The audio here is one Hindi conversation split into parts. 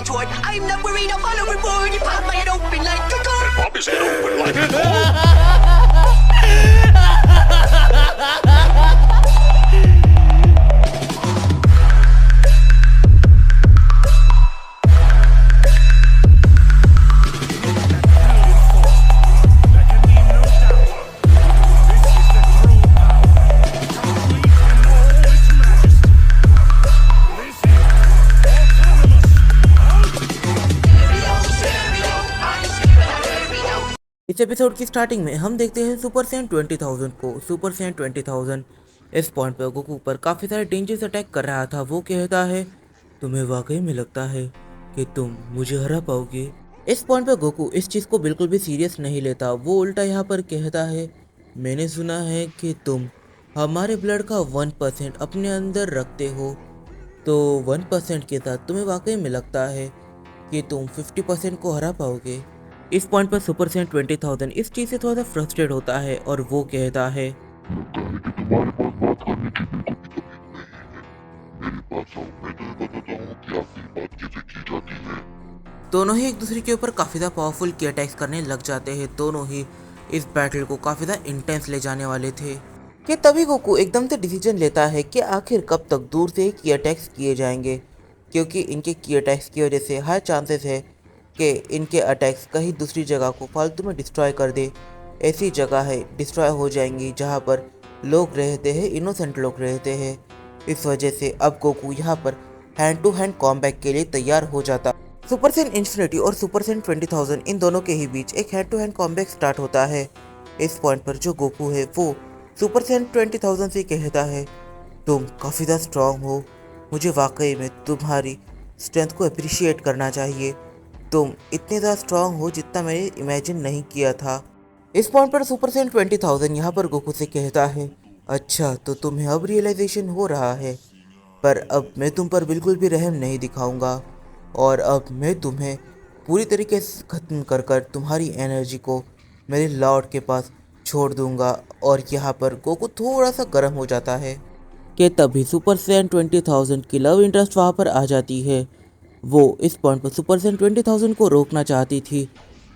retort. I'm not worried, I'll follow reward. You pop my head open like a gun. And pop his head open like a gun. इस एपिसोड की स्टार्टिंग में हम देखते हैं सुपर सैयन 20,000 को। सुपर सैयन 20,000 इस पॉइंट पर गोकू पर काफ़ी सारे डेंजर्स अटैक कर रहा था। वो कहता है, तुम्हें वाकई में लगता है कि तुम मुझे हरा पाओगे? इस पॉइंट पर गोकू इस चीज़ को बिल्कुल भी सीरियस नहीं लेता। वो उल्टा यहाँ पर कहता है, मैंने सुना है कि तुम हमारे ब्लड का 1% अपने अंदर रखते हो, तो 1% के साथ तुम्हें वाकई में लगता है कि तुम 50% को हरा पाओगे? इस पॉइंट पर सुपर सैयन 20,000 इस चीज़ से थोड़ा सा फ्रस्ट्रेट होता है और वो कहता है, दोनों ही एक दूसरे के ऊपर काफ़ी ज़्यादा पावरफुल की अटैक्स करने लग जाते हैं। दोनों ही इस बैटल को काफ़ी ज़्यादा इंटेंस ले जाने वाले थे कि तभी गोकू एकदम से डिसीजन लेता है कि आखिर कब तक दूर से की अटैक्स किए जाएंगे, क्योंकि इनके की अटैक्स की वजह से हाई चांसेस है कि इनके अटैक्स कहीं दूसरी जगह को फालतू में डिस्ट्रॉय कर दे। ऐसी जगह है डिस्ट्रॉय हो जाएंगी जहाँ पर लोग रहते हैं, इनोसेंट लोग रहते हैं। इस वजह से अब गोकू यहाँ पर हैंड टू हैंड कॉम्बैट के लिए तैयार हो जाता। सुपर सैयन इन्फिनिटी और सुपर सैयन 20,000 इन दोनों के ही बीच एक hand to hand combat start होता है। इस पॉइंट पर जो गोकू है वो सुपर सैयन 20,000 से कहता है, तुम काफ़ी ज़्यादा स्ट्रांग हो, मुझे वाकई में तुम्हारी स्ट्रेंथ को अप्रिशिएट करना चाहिए। तुम इतने ज़्यादा स्ट्रांग हो जितना मैंने इमेजिन नहीं किया था। इस पॉइंट पर सुपर सैयन 20,000 यहाँ पर गोकू से कहता है, अच्छा तो तुम्हें अब रियलाइजेशन हो रहा है, पर अब मैं तुम पर बिल्कुल भी रहम नहीं दिखाऊंगा और अब मैं तुम्हें पूरी तरीके से ख़त्म कर कर तुम्हारी एनर्जी को मेरे लॉर्ड के पास छोड़ दूंगा। और यहाँ पर गोकू थोड़ा सा गर्म हो जाता है कि तभी सुपर सैयन 20,000 की लव इंटरेस्ट वहाँ पर आ जाती है। वो इस पॉइंट पर सुपर सैयन 20,000 को रोकना चाहती थी,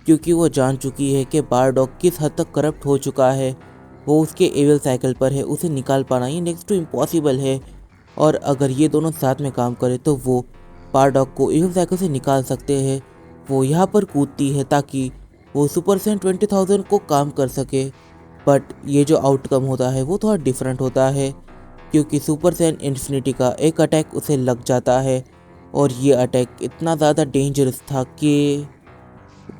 क्योंकि वो जान चुकी है कि बारडॉग किस हद तक करप्ट हो चुका है। वो उसके एविल साइकिल पर है, उसे निकाल पाना ये नेक्स्ट टू इम्पॉसिबल है। और अगर ये दोनों साथ में काम करें तो वो बारडॉग को एविल साइकिल से निकाल सकते हैं। वो यहाँ पर कूदती है ताकि वो सुपर सैयन 20,000 को काम कर सके, बट ये जो आउटकम होता है वो थोड़ा डिफरेंट होता है, क्योंकि सुपर सैयन इन्फिनिटी का एक अटैक उसे लग जाता है और ये अटैक इतना ज़्यादा डेंजरस था कि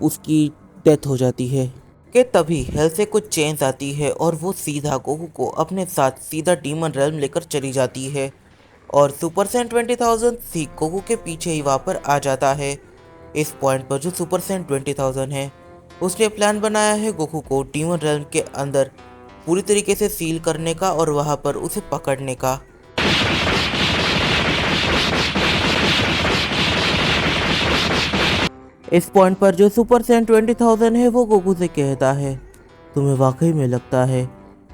उसकी डेथ हो जाती है। कि तभी हेल से कुछ चेंज आती है और वो सीधा गोकू को अपने साथ सीधा डीमन रेल्म लेकर चली जाती है और सुपर सैयन 20,000 सी गोकू के पीछे ही वहाँ पर आ जाता है। इस पॉइंट पर जो सुपर सैयन 20,000 है उसने प्लान बनाया है गोकू को डीमन रेल्म के अंदर पूरी तरीके से सील करने का और वहाँ पर उसे पकड़ने का। इस पॉइंट पर जो सुपर सैयन 20,000 है वो गोकू से कहता है, तुम्हें वाकई में लगता है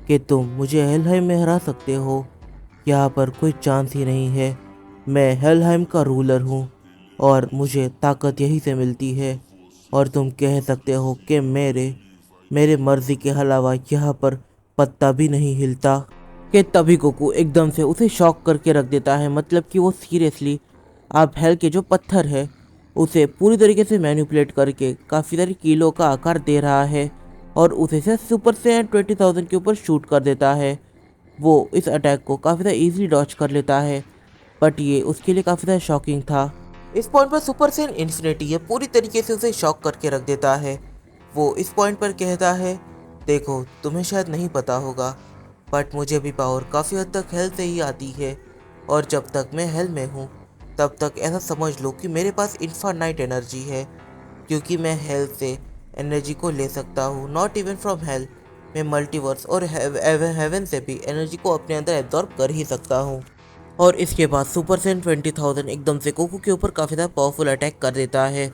कि तुम मुझे हेलहाइम में हरा सकते हो? यहाँ पर कोई चांस ही नहीं है। मैं हेलहाइम का रूलर हूँ और मुझे ताकत यहीं से मिलती है, और तुम कह सकते हो कि मेरे मर्जी के अलावा यहाँ पर पत्ता भी नहीं हिलता। कि तभी गोकू एकदम से उसे शॉक करके रख देता है, मतलब कि वो सीरियसली आप हेल के जो पत्थर है उसे पूरी तरीके से मैनिपुलेट करके काफ़ी सारी कीलों का आकार दे रहा है और उसे से सुपर सैयन 20,000 के ऊपर शूट कर देता है। वो इस अटैक को काफ़ी ज़्यादा ईजिली डॉच कर लेता है, बट ये उसके लिए काफ़ी ज़्यादा शॉकिंग था। इस पॉइंट पर सुपर सैयन इन्फिनिटी ये पूरी तरीके से उसे शॉक करके रख देता है। वो इस पॉइंट पर कहता है, देखो तुम्हें शायद नहीं पता होगा, बट मुझे भी पावर काफ़ी हद तक हेल से ही आती है, और जब तक मैं हेल में हूँ तब तक ऐसा समझ लो कि मेरे पास इन्फानाइट एनर्जी है, क्योंकि मैं हेल से एनर्जी को ले सकता हूँ। नॉट इवन फ्रॉम हेल, मैं मल्टीवर्स और हेवन से भी एनर्जी को अपने अंदर एब्जॉर्ब कर ही सकता हूँ। और इसके बाद सुपर सैयन 20,000 एकदम से गोकू के ऊपर काफ़ी ज़्यादा पावरफुल अटैक कर देता है।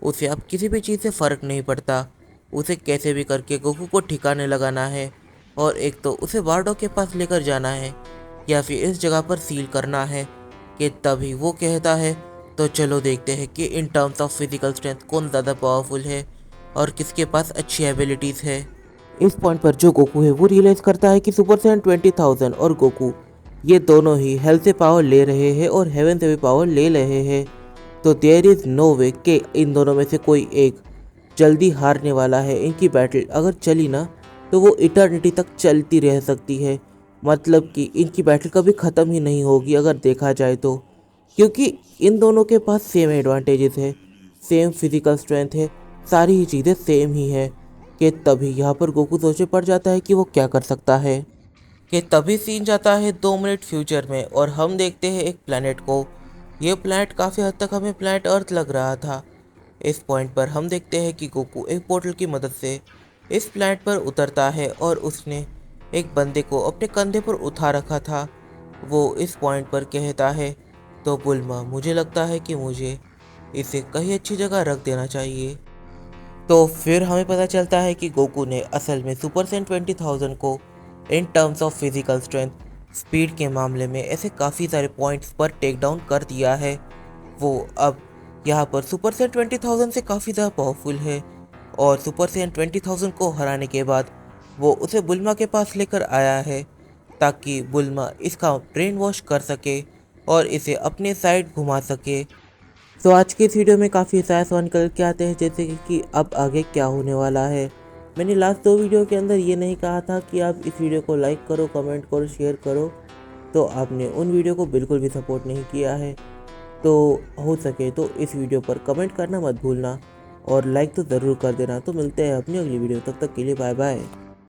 उसे अब किसी भी चीज़ से फ़र्क नहीं पड़ता, उसे कैसे भी करके गोकू को ठिकाने लगाना है, और एक तो उसे बारडॉग के पास लेकर जाना है या फिर इस जगह पर सील करना है। कि तभी वो कहता है, तो चलो देखते हैं कि in terms of physical strength कौन ज़्यादा पावरफुल है और किसके पास अच्छी एबिलिटीज़ है। इस पॉइंट पर जो गोकू है वो रियलाइज़ करता है कि सुपर सैयन 20,000 और गोकू ये दोनों ही हेल से पावर ले रहे हैं और हेवन से भी पावर ले रहे हैं। तो देयर इज़ नो वे कि इन दोनों में से कोई एक जल्दी हारने वाला है। इनकी बैटल अगर चली ना तो वो इटर्निटी तक चलती रह सकती है, मतलब कि इनकी बैटल कभी ख़त्म ही नहीं होगी अगर देखा जाए तो, क्योंकि इन दोनों के पास सेम एडवांटेजेस है, सेम फिजिकल स्ट्रेंथ है, सारी ही चीज़ें सेम ही है। कि तभी यहाँ पर गोकू सोचे पड़ जाता है कि वो क्या कर सकता है। कि तभी सीन जाता है 2 मिनट फ्यूचर में और हम देखते हैं एक प्लैनेट को। ये प्लैनेट काफ़ी हद तक हमें प्लैनेट अर्थ लग रहा था। इस पॉइंट पर हम देखते हैं कि गोकू एक पोर्टल की मदद से इस प्लैनेट पर उतरता है और उसने एक बंदे को अपने कंधे पर उठा रखा था। वो इस पॉइंट पर कहता है, तो बुल्मा मुझे लगता है कि मुझे इसे कहीं अच्छी जगह रख देना चाहिए। तो फिर हमें पता चलता है कि गोकू ने असल में सुपर सैयन 20,000 को in terms of physical strength, speed के मामले में ऐसे काफ़ी सारे पॉइंट्स पर टेक डाउन कर दिया है। वो अब यहाँ पर सुपर सैयन 20,000 से काफ़ी ज़्यादा पावरफुल है और सुपर सैयन 20,000 को हराने के बाद वो उसे बुल्मा के पास लेकर आया है ताकि बुल्मा इसका ब्रेन वॉश कर सके और इसे अपने साइड घुमा सके। तो आज की इस वीडियो में काफ़ी सारे सवाल निकल के आते हैं, जैसे कि अब आगे क्या होने वाला है। मैंने लास्ट 2 वीडियो के अंदर ये नहीं कहा था कि आप इस वीडियो को लाइक करो, कमेंट करो, शेयर करो, तो आपने उन वीडियो को बिल्कुल भी सपोर्ट नहीं किया है। तो हो सके तो इस वीडियो पर कमेंट करना मत भूलना और लाइक तो ज़रूर कर देना। तो मिलते हैं अपनी अगली वीडियो, तब तक के लिए बाय बाय।